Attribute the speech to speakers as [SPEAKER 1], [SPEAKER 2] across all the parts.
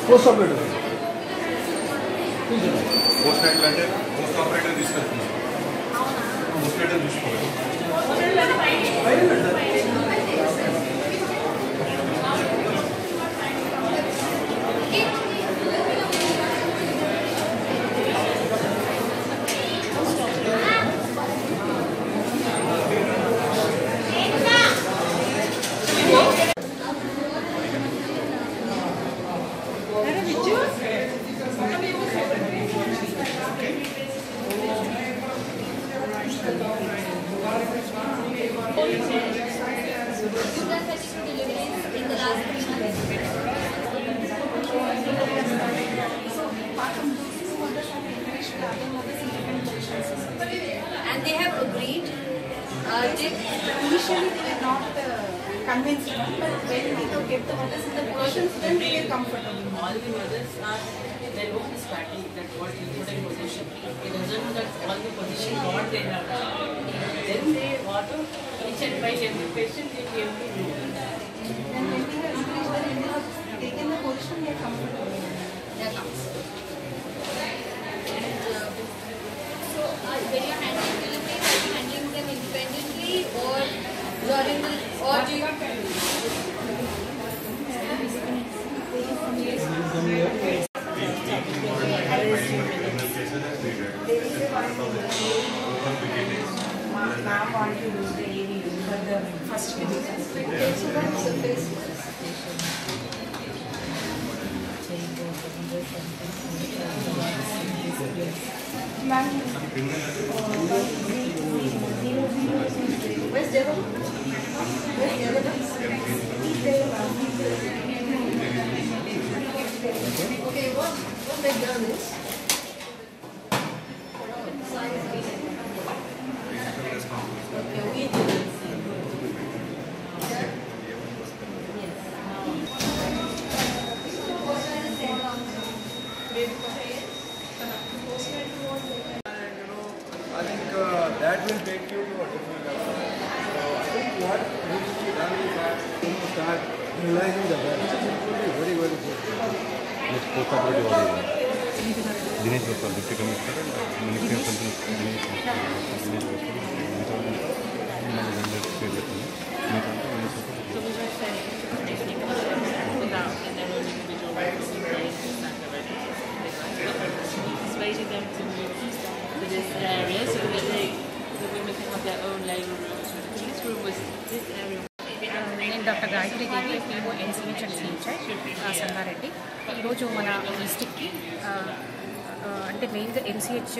[SPEAKER 1] Post operator
[SPEAKER 2] అంటే post operator తీసుకెళ్తున్నారు. Post operator తీసుకోవాలి.
[SPEAKER 3] And they have agreed. Initially they were not convinced, but when they kept the mothers in the positions, then they were comfortable.
[SPEAKER 4] All the mothers are their own starting that what you put in position. It doesn't that all the position what they have. Then they want to each and by every patient they came to know.
[SPEAKER 3] And when they have increased the they have taken the position, they are comfortable.
[SPEAKER 5] They are comfortable. So when you are handling deliveries, are you handling them independently or you are in the, or do you
[SPEAKER 3] Ma'am want to use the AV for the first visit. So that is a face. Ma'am, where's Devan? Where's Devan? He's there, ma'am. Okay, what they've done is
[SPEAKER 1] I think that will take you to a different level. So I think what needs to be done is that you start realizing the value. It will be very, very good.
[SPEAKER 2] Next post operative order. Dinesh Goswal, Deputy Commissioner, Ministry of Health, Dinesh
[SPEAKER 4] persuading them to move to this area so that the women can have their own labour rooms. This room was this area.
[SPEAKER 6] నేను doctor Gayatri Devi PO NCH and CHI Sangareddy. ఈరోజు మన డిస్టిక్కి అంటే మెయిన్గా NCH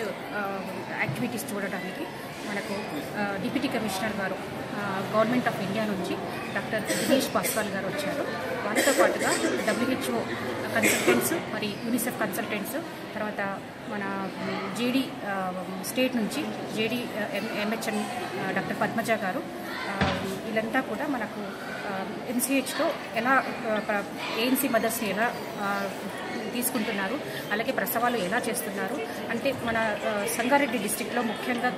[SPEAKER 6] activities చూడడానికి మనకు deputy commissioner గారు government of India నుంచి doctor Dinesh పాస్వాల్ గారు వచ్చారు. వాళ్ళతో పాటుగా WHO కన్సల్టెంట్స్ మరి యూనిసెఫ్ కన్సల్టెంట్స్ తర్వాత మన జేడీ స్టేట్ నుంచి జేడీ ఎంహెచ్ఎన్ డాక్టర్ పద్మజ గారు వీళ్ళంతా కూడా మనకు ఎన్సీహెచ్లో ఎలా ఏఎన్సీ మదర్స్ని ఎలా తీసుకుంటున్నారు, అలాగే ప్రసవాలు ఎలా చేస్తున్నారు అంటే మన సంగారెడ్డి డిస్టిక్లో ముఖ్యంగా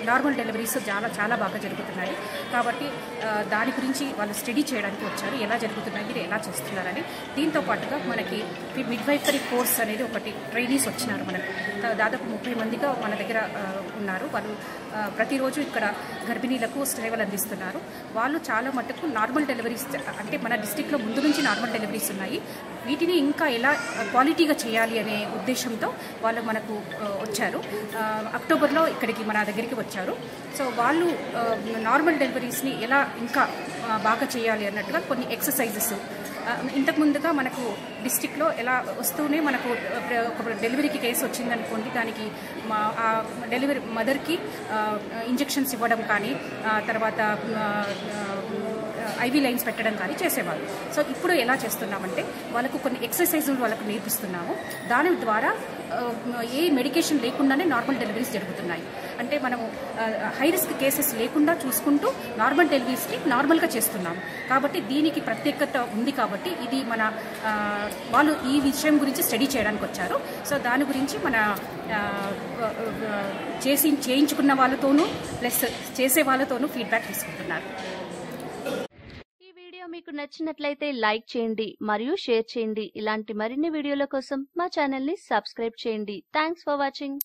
[SPEAKER 6] నార్మల్ డెలివరీస్ చాలా బాగా జరుగుతున్నాయి. కాబట్టి దాని గురించి వాళ్ళు స్టడీ చేయడానికి వచ్చారు, ఎలా జరుగుతున్నాయి మీరు ఎలా చేస్తున్నారని. దీంతో పాటుగా మనకి మిడ్వైఫరీ కోర్స్ అనేది ఒకటి ట్రైనీస్ వచ్చినారు. మనకు దాదాపు 30 మందిగా మన దగ్గర ఉన్నారు. వాళ్ళు ప్రతిరోజు ఇక్కడ గర్భిణీలకు సేవలు అందిస్తున్నారు. వాళ్ళు చాలా మటుకు నార్మల్ డెలివరీస్ అంటే మన డిస్టిక్లో ముందు నుంచి నార్మల్ డెలివరీస్ ఉన్నాయి, వీటిని ఇంకా ఎలా క్వాలిటీగా చేయాలి అనే ఉద్దేశంతో వాళ్ళు మనకు వచ్చారు. అక్టోబర్లో ఇక్కడికి మన దగ్గరికి వచ్చారు. సో వాళ్ళు నార్మల్ డెలివరీస్ని ఎలా ఇంకా బాగా చేయాలి అన్నట్టుగా కొన్ని ఎక్సర్సైజెస్ ఇంతకుముందుగా మనకు డిస్టిక్లో ఎలా వస్తూనే మనకు ఒక డెలివరీకి కేసు వచ్చిందనుకోండి, దానికి ఆ డెలివరీ మదర్కి ఇంజెక్షన్స్ ఇవ్వడం కానీ తర్వాత ఐవీ లైన్స్ పెట్టడం కానీ చేసేవాళ్ళు. సో ఇప్పుడు ఎలా చేస్తున్నామంటే వాళ్ళకు కొన్ని ఎక్సర్సైజులు వాళ్ళకు నేర్పిస్తున్నాము. దాని ద్వారా ఏ మెడికేషన్ లేకుండానే నార్మల్ డెలివరీస్ జరుగుతున్నాయి. అంటే మనము హై రిస్క్ కేసెస్ లేకుండా చూసుకుంటూ నార్మల్ డెలివరీస్ని నార్మల్గా చేస్తున్నాము. కాబట్టి దీనికి ప్రత్యేకత ఉంది. కాబట్టి ఇది మన వాళ్ళు ఈ విషయం గురించి స్టడీ చేయడానికి వచ్చారు. సో దాని గురించి మన చేయించుకున్న వాళ్ళతోనూ ప్లస్ చేసే వాళ్ళతోనూ ఫీడ్బ్యాక్ తీసుకుంటున్నారు.
[SPEAKER 7] ఈ వీడియో మీకు మీకు నచ్చినట్లయితే లైక్ చేయండి మరియు షేర్ చేయండి. ఇలాంటి మరిన్ని వీడియోల కోసం మా ఛానల్ ని సబ్స్క్రైబ్ చేయండి. Thanks for watching.